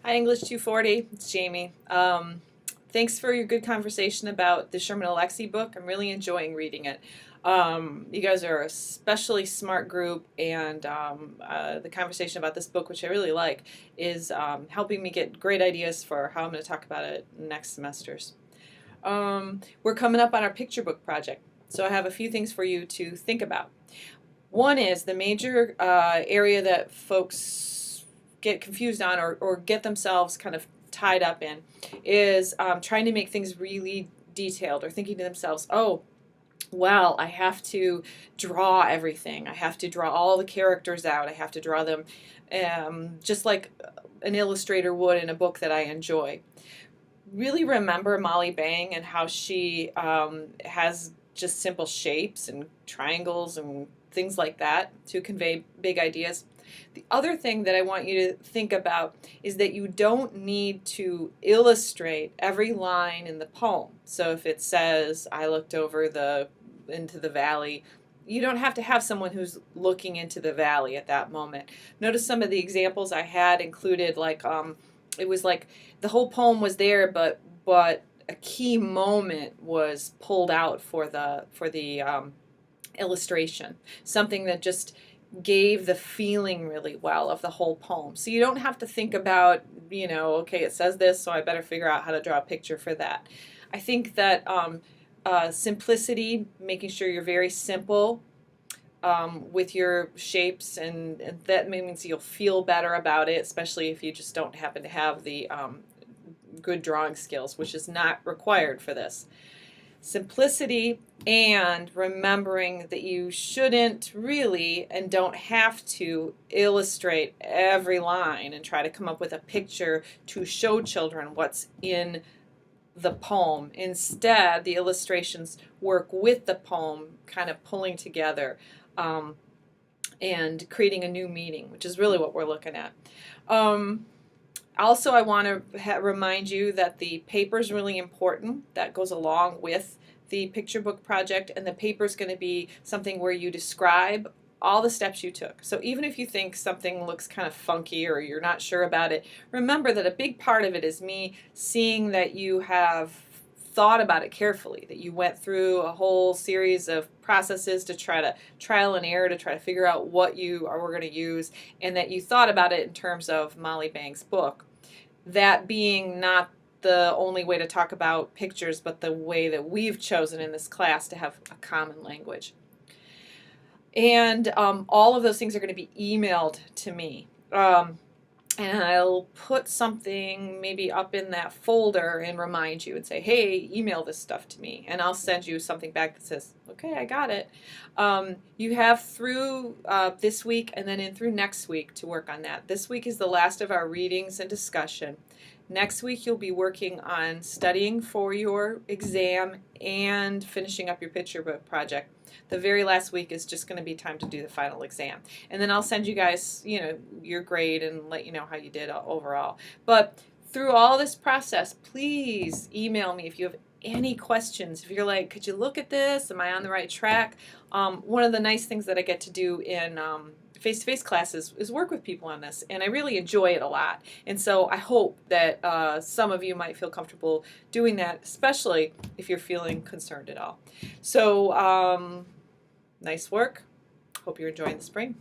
Hi, English 240. It's Jamie. Thanks for your good conversation about the Sherman Alexie book. I'm really enjoying reading it. You guys are a especially smart group, and the conversation about this book, which I really like, is helping me get great ideas for how I'm going to talk about it next semesters. We're coming up on our picture book project, so I have a few things for you to think about. One is the major area that folks get confused on or get themselves kind of tied up in is trying to make things really detailed or thinking to themselves, oh, well, I have to draw everything. I have to draw all the characters out. I have to draw them just like an illustrator would in a book that I enjoy. Really remember Molly Bang and how she has just simple shapes and triangles and things like that to convey big ideas. The other thing that I want you to think about is that you don't need to illustrate every line in the poem. So if it says, I looked over into the valley, you don't have to have someone who's looking into the valley at that moment. Notice some of the examples I had included it was like the whole poem was there, but a key moment was pulled out for the illustration, something that just gave the feeling really well of the whole poem. So you don't have to think about, okay, it says this, so I better figure out how to draw a picture for that. I think that simplicity, making sure you're very simple with your shapes, and that means you'll feel better about it, especially if you just don't happen to have the good drawing skills, which is not required for this. Simplicity and remembering that you shouldn't really and don't have to illustrate every line and try to come up with a picture to show children what's in the poem. Instead, the illustrations work with the poem, kind of pulling together and creating a new meaning, which is really what we're looking at. Also, I want to remind you that the paper is really important. That goes along with the picture book project, and the paper is going to be something where you describe all the steps you took. So even if you think something looks kind of funky or you're not sure about it, remember that a big part of it is me seeing that you have thought about it carefully, that you went through a whole series of processes to try to trial and error to try to figure out what you are going to use, and that you thought about it in terms of Molly Bang's book. That being not the only way to talk about pictures, but the way that we've chosen in this class to have a common language. And all of those things are going to be emailed to me. And I'll put something maybe up in that folder and remind you and say, hey, email this stuff to me. And I'll send you something back that says, okay, I got it. You have through this week and then in through next week to work on that. This week is the last of our readings and discussion. Next week you'll be working on studying for your exam and finishing up your picture book project. The very last week is just going to be time to do the final exam. And then I'll send you guys, your grade and let you know how you did overall. But through all this process, please email me if you have any questions. If you're like, could you look at this? Am I on the right track? One of the nice things that I get to do in face-to-face classes is work with people on this, and I really enjoy it a lot. And so I hope that some of you might feel comfortable doing that, especially if you're feeling concerned at all. So nice work. Hope you're enjoying the spring.